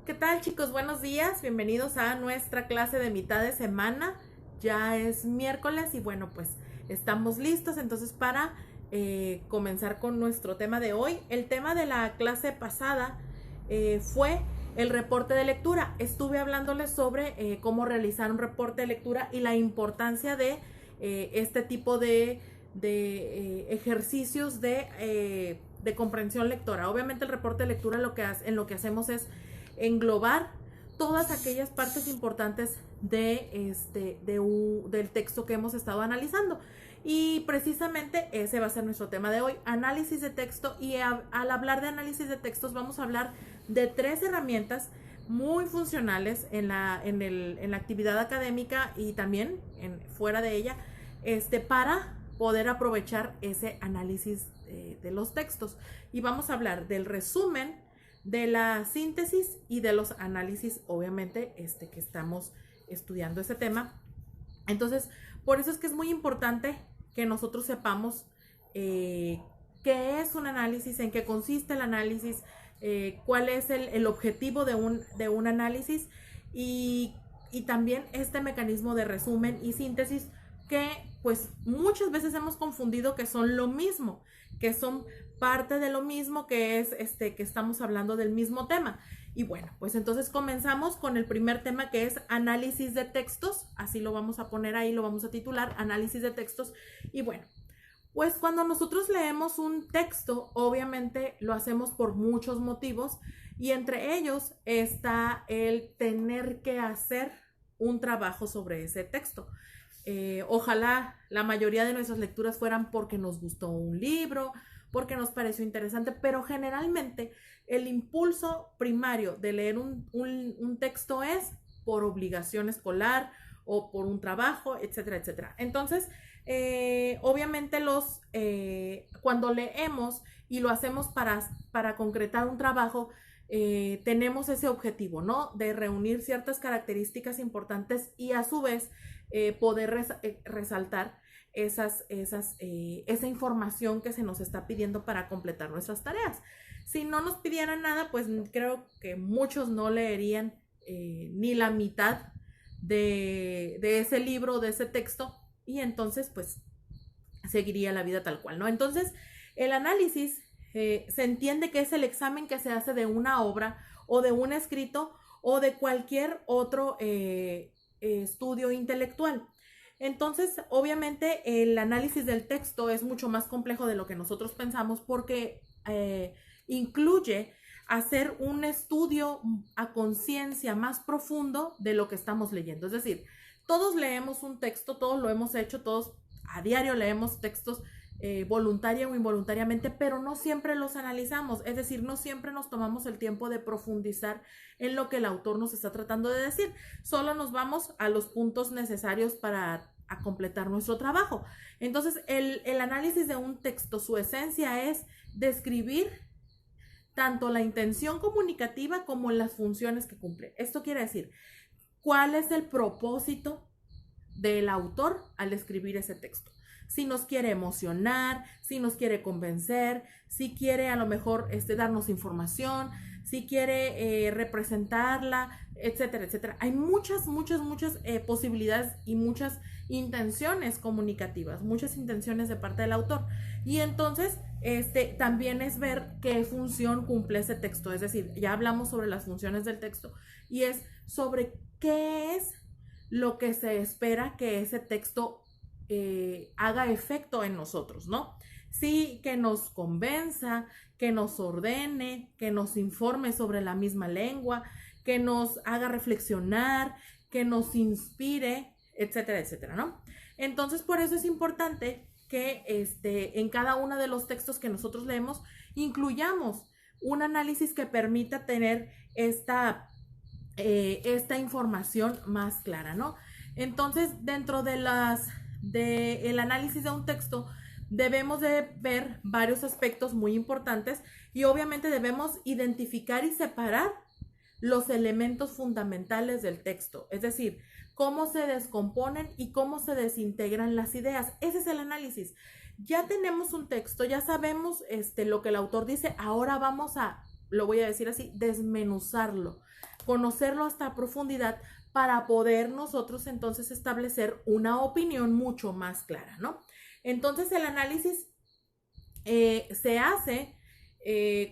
¿Qué tal, chicos? Buenos días, bienvenidos a nuestra clase de mitad de semana. Ya es miércoles y bueno, pues estamos listos entonces para comenzar con nuestro tema de hoy. El tema de la clase pasada fue el reporte de lectura. Estuve hablándoles sobre cómo realizar un reporte de lectura y la importancia de este tipo de ejercicios de comprensión lectora. Obviamente el reporte de lectura en lo que hacemos es englobar todas aquellas partes importantes del texto que hemos estado analizando. Y precisamente ese va a ser nuestro tema de hoy, análisis de texto. Y al hablar de análisis de textos vamos a hablar de 3 herramientas muy funcionales en la actividad académica y también fuera de ella, para poder aprovechar ese análisis de los textos. Y vamos a hablar del resumen, de la síntesis y de los análisis, obviamente, que estamos estudiando ese tema. Entonces, por eso es que es muy importante que nosotros sepamos qué es un análisis, en qué consiste el análisis, cuál es el objetivo de un análisis y también este mecanismo de resumen y síntesis que pues muchas veces hemos confundido que son lo mismo, que son parte de lo mismo, que es que estamos hablando del mismo tema. Y bueno, pues entonces comenzamos con el primer tema, que es análisis de textos. Así lo vamos a poner ahí, lo vamos a titular, análisis de textos. Y bueno, pues cuando nosotros leemos un texto, obviamente lo hacemos por muchos motivos y entre ellos está el tener que hacer un trabajo sobre ese texto. Ojalá la mayoría de nuestras lecturas fueran porque nos gustó un libro, porque nos pareció interesante, pero generalmente el impulso primario de leer un texto es por obligación escolar o por un trabajo, etcétera, etcétera. Entonces, obviamente cuando leemos y lo hacemos para concretar un trabajo, tenemos ese objetivo, ¿no? De reunir ciertas características importantes y a su vez poder resaltar esa información que se nos está pidiendo para completar nuestras tareas. Si no nos pidieran nada, pues creo que muchos no leerían ni la mitad de ese libro, de ese texto, y entonces pues seguiría la vida tal cual, ¿no? Entonces, el análisis se entiende que es el examen que se hace de una obra o de un escrito o de cualquier otro estudio intelectual. Entonces, obviamente, el análisis del texto es mucho más complejo de lo que nosotros pensamos porque incluye hacer un estudio a conciencia más profundo de lo que estamos leyendo. Es decir, todos leemos un texto, todos lo hemos hecho, todos a diario leemos textos voluntaria o involuntariamente, pero no siempre los analizamos, es decir, no siempre nos tomamos el tiempo de profundizar en lo que el autor nos está tratando de decir, solo nos vamos a los puntos necesarios para completar nuestro trabajo. Entonces, el análisis de un texto, su esencia es describir tanto la intención comunicativa como las funciones que cumple. Esto quiere decir, ¿cuál es el propósito del autor al escribir ese texto? Si nos quiere emocionar, si nos quiere convencer, si quiere a lo mejor darnos información, si quiere representarla, etcétera, etcétera. Hay muchas posibilidades y muchas intenciones comunicativas, muchas intenciones de parte del autor. Y entonces, también es ver qué función cumple ese texto. Es decir, ya hablamos sobre las funciones del texto y es sobre qué es lo que se espera que ese texto haga efecto en nosotros, ¿no? Sí, que nos convenza, que nos ordene, que nos informe sobre la misma lengua, que nos haga reflexionar, que nos inspire, etcétera, etcétera, ¿no? Entonces, por eso es importante que en cada uno de los textos que nosotros leemos incluyamos un análisis que permita tener esta información más clara, ¿no? Entonces, dentro de el análisis de un texto, debemos de ver varios aspectos muy importantes y obviamente debemos identificar y separar los elementos fundamentales del texto, es decir, cómo se descomponen y cómo se desintegran las ideas. Ese es el análisis. Ya tenemos un texto, ya sabemos lo que el autor dice, ahora vamos a, lo voy a decir así, desmenuzarlo. conocerlo hasta profundidad para poder nosotros entonces establecer una opinión mucho más clara, ¿no? Entonces el análisis se hace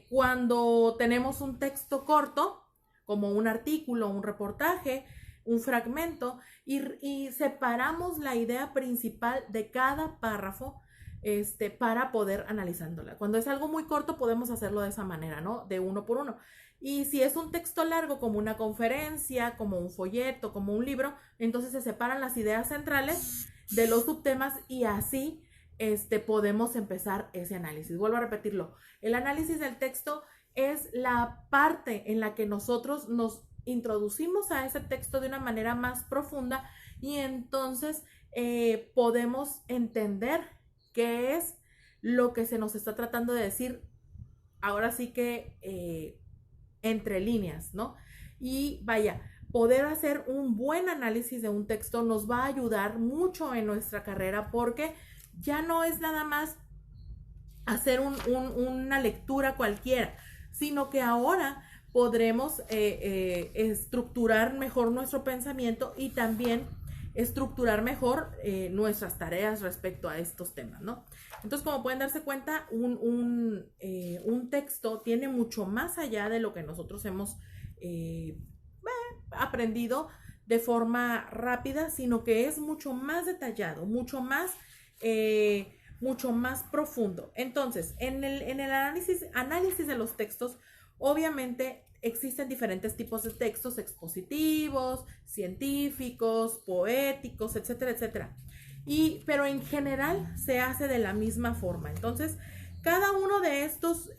cuando tenemos un texto corto, como un artículo, un reportaje, un fragmento, y separamos la idea principal de cada párrafo para poder analizándola. Cuando es algo muy corto podemos hacerlo de esa manera, ¿no? De uno por uno. Y si es un texto largo, como una conferencia, como un folleto, como un libro, entonces se separan las ideas centrales de los subtemas y así podemos empezar ese análisis. Vuelvo a repetirlo. El análisis del texto es la parte en la que nosotros nos introducimos a ese texto de una manera más profunda y entonces podemos entender qué es lo que se nos está tratando de decir, ahora sí que entre líneas, ¿no? Y vaya, poder hacer un buen análisis de un texto nos va a ayudar mucho en nuestra carrera porque ya no es nada más hacer una lectura cualquiera, sino que ahora podremos estructurar mejor nuestro pensamiento y también estructurar mejor nuestras tareas respecto a estos temas, ¿no? Entonces, como pueden darse cuenta, un texto tiene mucho más allá de lo que nosotros hemos aprendido de forma rápida, sino que es mucho más detallado, mucho más profundo. Entonces, en el análisis de los textos, obviamente existen diferentes tipos de textos: expositivos, científicos, poéticos, etcétera, etcétera. Pero en general se hace de la misma forma. Entonces, cada uno de estos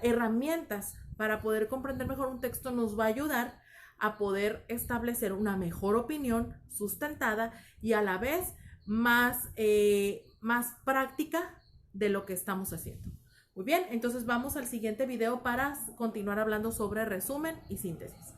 herramientas para poder comprender mejor un texto nos va a ayudar a poder establecer una mejor opinión sustentada y a la vez más práctica de lo que estamos haciendo. Muy bien, entonces vamos al siguiente video para continuar hablando sobre resumen y síntesis.